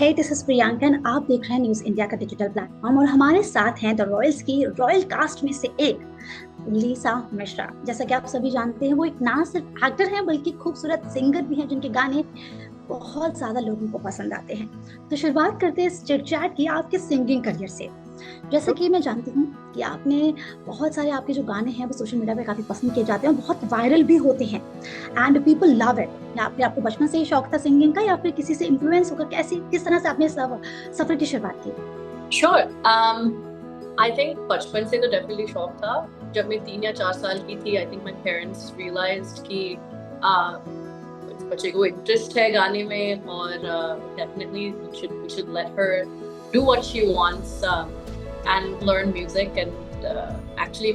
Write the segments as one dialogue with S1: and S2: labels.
S1: Hey this is Priyanka and आप देख रहे हैं न्यूज इंडिया का डिजिटल प्लेटफॉर्म और हमारे साथ हैं द रॉयल्स की रॉयल कास्ट में से एक लीसा मिश्रा। जैसा कि आप सभी जानते हैं वो एक ना सिर्फ एक्टर हैं बल्कि खूबसूरत सिंगर भी हैं जिनके गाने बहुत ज्यादा लोगों को पसंद आते हैं। तो शुरुआत करते हैं इस चिट चैट की आपके सिंगिंग करियर से। जैसे कि मैं जानती हूँ कि आपने बहुत सारे आपके जो गाने हैं वो सोशल मीडिया पे काफी पसंद किए जाते हैं और बहुत वायरल भी होते हैं एंड पीपल लव इट। या फिर आपको बचपन से ही शौक था सिंगिंग का या फिर किसी से इन्फ्लुएंस होकर कैसी किस तरह से आपने सफर की शुरुआत की?
S2: Sure. I think बचपन से तो डेफिनेटली शौक था। जब मैं 3 या 4 साल की थी, I think my parents realized कि बच्चे को इंटरेस्ट है गाने में और definitely we should let her do what she wants and learn music and actually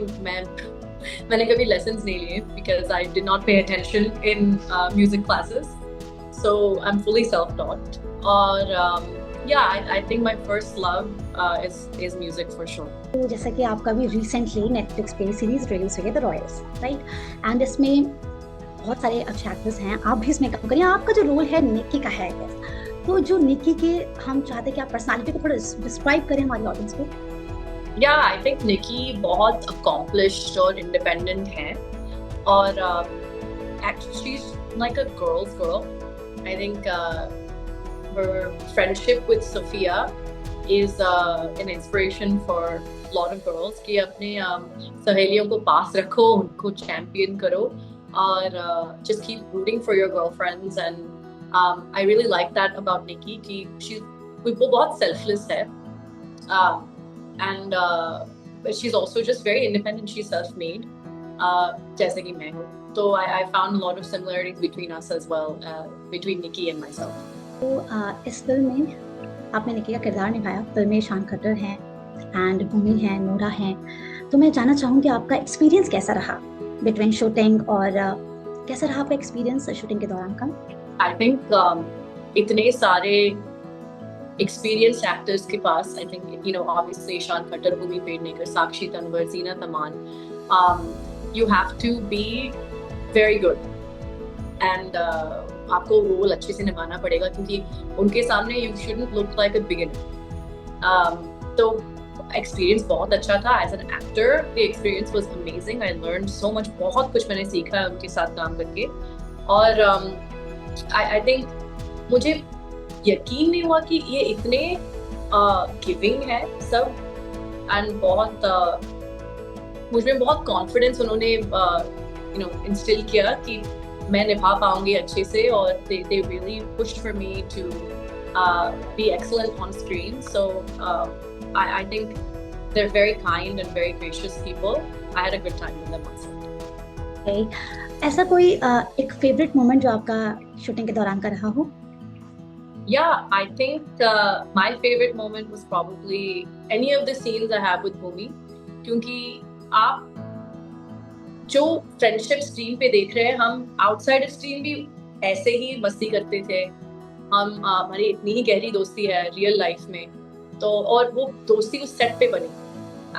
S2: मैंने कभी lessons नहीं लिए because I did not pay attention in music classes, so I'm fully self-taught और yeah, I think my first love is music for sure.
S1: तो जैसा कि आपका भी रिसेंटली नेटफ्लिक्स पे सीरीज रिलीज हुई है द रॉयल्स, राइट? एंड इसमें बहुत सारे अच्छे एक्टर्स हैं, आप भी इसमें काम करिए। आपका जो रोल है निक्की का है, तो जो निक्की के हम चाहते हैं कि आप पर्सनालिटी को थोड़ा डिस्क्राइब करें हमारी ऑडियंस को।
S2: Yeah, I think निक्की बहुत accomplished और independent है और actually she's like a girl's girl. I think her friendship with Sophia is an inspiration for a lot of girls कि अपने सहेलियों को पास रखो, उनको चैंपियन करो और just keep rooting for your girlfriends and I really like that about Nikki कि वो बहुत selfless है and she's also just very independent, she's self-made जैसे कि मैं हूँ, तो I found a lot of similarities between us as well, between Nikki and myself.
S1: तो इस फिल्म में आपने निक्की का किरदार निभाया। फिल्म में ईशान खट्टर हैं एंड भूमि हैं, नोरा हैं। तो मैं जानना चाहूँगी आपका एक्सपीरियंस कैसा रहा बिटवीन शूटिंग और कैसा रहा आपका एक्सपीरियंस शूटिंग के दौरान का?
S2: I think इतने सारे experienced actors के पास, I think you know obviously Ishaan Khatter, Bhumi Pednekar, Sakshi Tanwar, Zeenat Aman, you have to be very good and आपको रोल अच्छे से निभाना पड़ेगा क्योंकि उनके सामने you shouldn't look like a beginner. तो एक्सपीरियंस बहुत अच्छा था as an actor. The experience was amazing, I learned so much, बहुत कुछ मैंने सीखा है उनके साथ काम करके और आई थिंक मुझे यकीन नहीं हुआ कि ये इतने गिविंग है सब एंड बहुत मुझ में बहुत कॉन्फिडेंस उन्होंने यू नो इंस्टिल किया कि मैं निभा पाऊंगी अच्छे से और they really pushed for me to be excellent on screen, so I think they're very kind and very gracious people. I had a good time with them on set.
S1: Okay. ऐसा कोई एक फेवरेट मोमेंट जो आपका shooting के दौरान का रहा हो?
S2: Yeah, I think my favorite moment was probably any of the scenes I have with Bhumi, क्योंकि आप जो फ्रेंडशिप स्क्रीन पे देख रहे हैं, हम आउटसाइड स्क्रीन भी ऐसे ही मस्ती करते थे। हमारी इतनी ही गहरी दोस्ती है रियल लाइफ में, तो और वो दोस्ती उस सेट पे बनी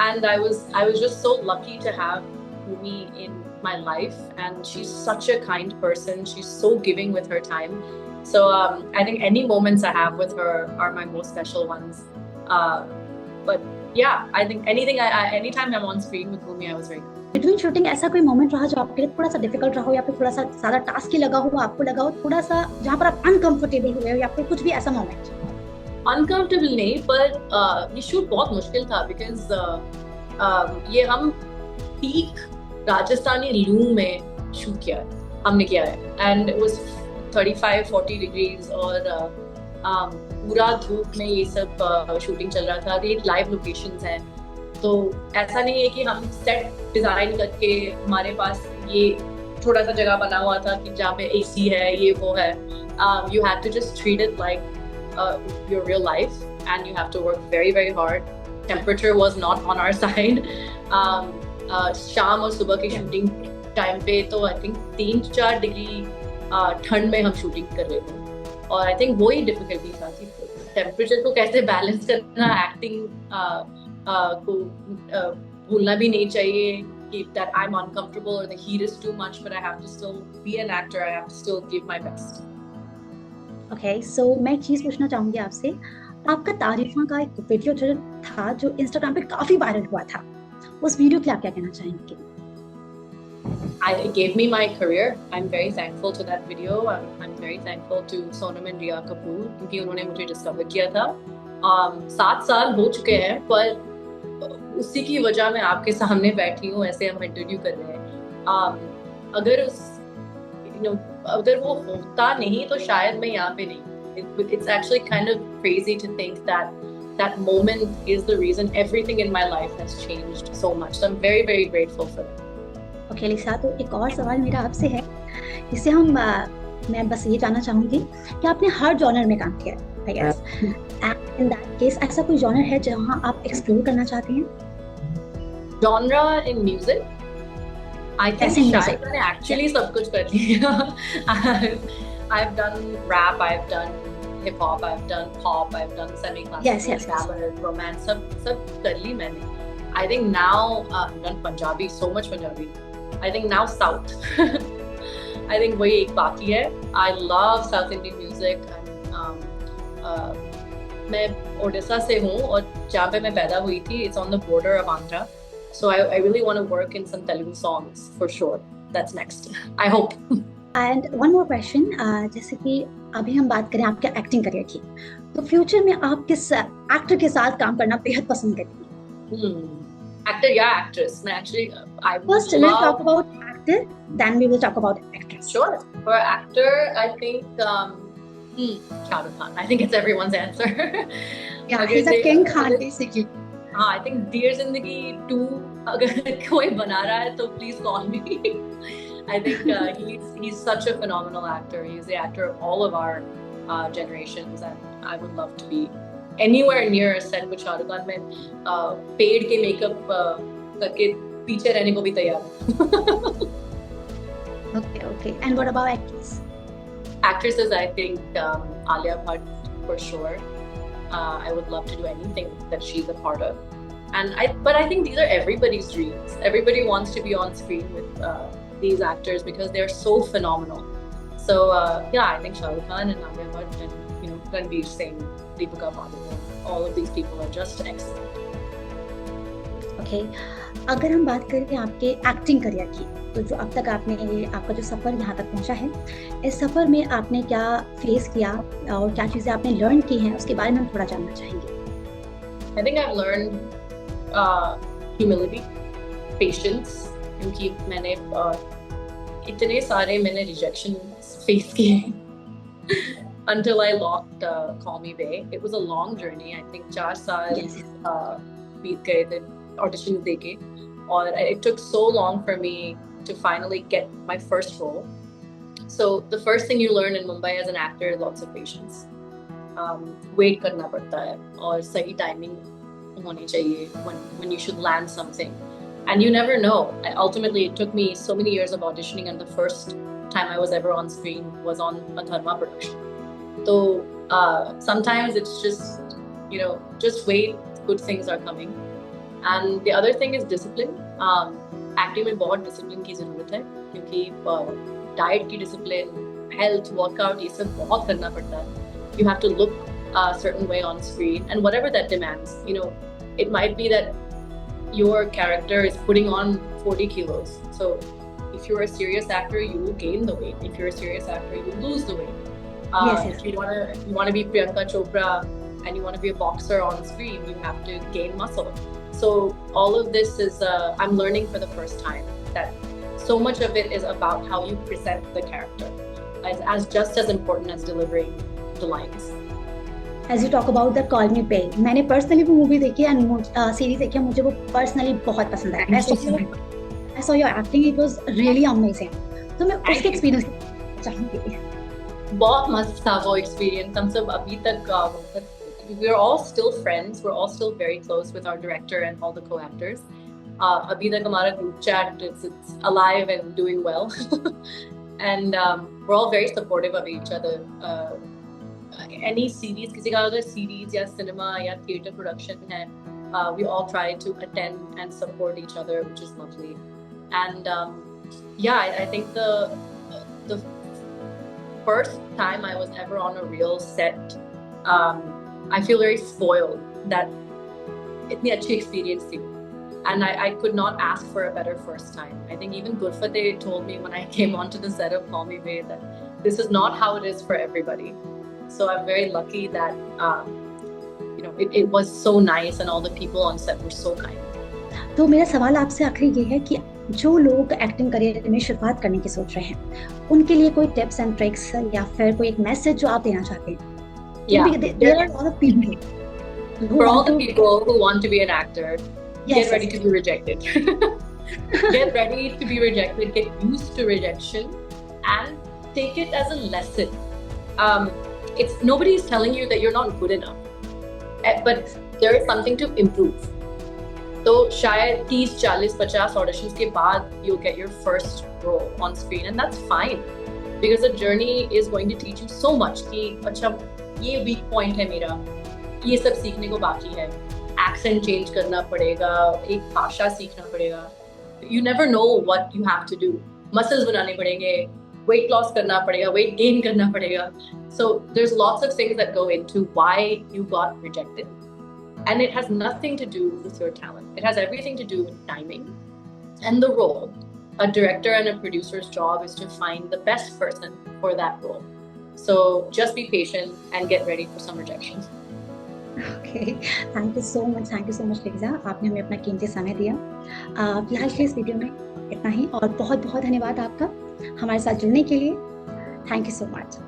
S2: and I was just so lucky to have Bhumi in my life and she is such a kind person, she is so giving with her time, so I think any moments I have with her are my most special ones, but yeah, I think anytime I'm on screen with Bhumi, I was very good.
S1: Between shooting ऐसा कोई moment रहा जो आपके लिए थोड़ा सा difficult रहा हो या फिर थोड़ा सा ज्यादा टास्क ही लगा हो, आपको लगा हो थोड़ा सा जहाँ पर आप अनकंफर्टेबल हुए हो या फिर कुछ भी ऐसा मोमेंट?
S2: अनकंफर्टेबल नहीं, पर ये शूट बहुत मुश्किल था बिकॉज ये हम पीक राजस्थानी लू में शूट किया है, हमने किया है एंड इट वाज 35-40 डिग्रीज और पूरा धूप में ये सब शूटिंग चल रहा था। ये लाइव लोकेशंस हैं, तो ऐसा नहीं है कि हम सेट डिजाइन करके हमारे पास ये थोड़ा सा जगह बना हुआ था कि जहाँ पे एसी है, ये वो है। You have to just treat it like your real life and you have to work very very hard. Temperature was not on our side. शाम और सुबह की शूटिंग टाइम पे तो आई थिंक 3-4 डिग्री ठंड में हम शूटिंग कर रहे थे और आई थिंक वही डिफिकल्टी था कि टेम्परेचर को कैसे बैलेंस करना, एक्टिंग को भूलना भी नहीं चाहिए कि that I'm uncomfortable or the heat is too much, but I have to still be an actor, I have to still give my best.
S1: Okay, so मैं एक चीज पूछना चाहूंगी आपसे। आपका तारीफों का एक वीडियो जो था जो इंस्टाग्राम पे काफी वायरल हुआ था, उस वीडियो के लिए आप क्या कहना चाहेंगे?
S2: It gave me my career. I'm very thankful to that video. I'm very thankful to Sonam and Riya Kapoor क्योंकि उन्होंने मुझे डिस्कवर किया था। 7 साल हो चुके हैं, पर उसी की वजह मैं आपके सामने बैठी हूँ, ऐसे हम इंटरव्यू कर रहे हैं। अगर उस अगर वो होता नहीं तो शायद मैं यहाँ पे नहीं। It's actually kind of crazy to think that that moment is the reason everything in my life has changed so much. So I'm very, very grateful for that.
S1: Okay Lisa, तो एक और सवाल मेरा आपसे है, जिससे मैं बस ये जानना चाहूंगी कि आपने हर जॉनर में काम किया है, I guess, and in that case ऐसा कोई जॉनर है जहां आप एक्सप्लोर करना चाहते हैं?
S2: Genre in music? I think
S1: ऐसे music.
S2: शायद मैंने actually सब कुछ कर लिया। I've done rap, I've done hip hop, I've done pop, I've done semi-classical,
S1: Yes.
S2: ballad, romance, सब कर ली मैंने। I think now I've done Punjabi, so much Punjabi. I think now South. I think वही एक बाकी है। I love South Indian music. मैं ओडिशा से हूँ और जहाँ पे मैं पैदा हुई थी, it's on the border of Andhra. So I really want to work in some Telugu songs for sure. That's next. I hope.
S1: And one more question, जैसे कि अभी हम बात करें आपके एक्टिंग करियर की, तो फ्यूचर में आप किस एक्टर के साथ काम करना बेहद पसंद करेंगे?
S2: Actor, yeah, actress. Actually, I
S1: First, we'll talk about actor, then we will talk about actress.
S2: Sure. For actor, I think Shah Rukh Khan. I think it's everyone's answer.
S1: Yeah, he's a king Khan basically.
S2: हाँ, I think Dear Zindagi 2 अगर कोई बना रहा है तो please call me. I think he's such a phenomenal actor. He's the actor of all of our generations, and I would love to be anywhere near a set with Shah Rukh Khan. मैं पेड़ के makeup करके पीछे रहने को भी तैयार हूँ।
S1: Okay. And what about actress?
S2: Actresses, I think Alia Bhatt for sure. I would love to do anything that she's a part of. But I think these are everybody's dreams. Everybody wants to be on screen with these actors because they're so phenomenal. So yeah, I think Shah Rukh Khan and Alia Bhatt and Ranveer Singh, Deepika Padukone, all of these people are just excellent.
S1: Okay, अगर हम बात करें आपके acting career की, तो जो अब तक आपका जो सफर यहाँ तक पहुँचा है, इस सफर में आपने क्या फेस किया और क्या चीजें आपने लर्न की हैं, उसके बारे में हम थोड़ा जानना चाहेंगे।
S2: I think I've learned humility, patience, क्योंकि मैंने इतने सारे रिजेक्शन फेस किए until I locked Call Me Bae. It was a long journey. I think 4 साल बीत गए थे auditions देके, और it took so long for me to finally get my first role. So the first thing you learn in Mumbai as an actor is lots of patience. Wait करना पड़ता है और सही timing होनी चाहिए when you should land something. And you never know. Ultimately, it took me so many years of auditioning, and the first time I was ever on screen was on a Dharma production. So sometimes it's just, just wait, good things are coming. And the other thing is discipline. Acting में बहुत discipline की ज़रूरत है, क्योंकि diet की discipline, health, workout, ये सब बहुत करना पड़ता है. You have to look a certain way on screen, and whatever that demands. It might be that your character is putting on 40 kilos. So if you're a serious actor, you will gain the weight. If you're a serious actor, you will lose the weight.
S1: Yes.
S2: If you want to be Priyanka Chopra and you want to be a boxer on screen, you have to gain muscle. So all of this is I'm learning for the first time that so much of it is about how you present the character. It's just as important as delivering the lines.
S1: As you talk about the Call Me Bae, मैंने personally वो movie देखी है, series देखी है, मुझे वो personally बहुत पसंद आया। I saw your acting, it was really amazing. तो मैं उसके एक्सपीरियंस चाहूँगी।
S2: बहुत मस्त था वो एक्सपीरियंस। हम सब अभी तक we're all still friends. We're all still very close with our director and all the co-actors. Abhi tak hamara group chat, it's alive and doing well. And we're all very supportive of each other. Any series, किसी का अगर series या cinema या theater production है, we all try to attend and support each other, which is lovely. And yeah, I think the first time I was ever on a real set, I feel very spoiled that itni achhi experience thi. And I could not ask for a better first time. I think even Gurfateh told me when I came onto the set of Call Me Babe that this is not how it is for everybody. So I'm very lucky that it was so nice and all the people on set were so kind.
S1: तो मेरा सवाल आपसे आखिरी ये है कि जो लोग एक्टिंग करियर में शुरुआत करने की सोच रहे हैं उनके लिए कोई टिप्स एंड ट्रिक्स या फिर कोई एक मैसेज जो आप देना चाहते हैं? There are a lot of people.
S2: For all the people who want to be an actor, get ready to be rejected. Get ready to be rejected. Get used to rejection and take it as a lesson. Nobody is telling you that you're not good enough, but there is something to improve. So शायद 30, 40, 50 auditions के बाद you'll get your first role on screen, and that's fine because the journey is going to teach you so much कि अच्छा ये weak point है मेरा, ये सब सीखने को बाकी है, accent change करना पड़ेगा, एक भाषा सीखना पड़ेगा. You never know what you have to do. Muscles बनाने पड़ेंगे, weight loss करना पड़ेगा, weight gain करना पड़ेगा. So there's lots of things that go into why you got rejected. And it has nothing to do with your talent. It has everything to do with timing and the role. A director and a producer's job is to find the best person for that role. So just be patient and get ready for some rejections.
S1: Okay, thank you so much. Thank you so much, Lisa. आपने हमें अपना कीमती समय दिया. फिलहाल के इस video में इतना ही और बहुत बहुत धन्यवाद आपका हमारे साथ जुड़ने के लिए. Thank you so much.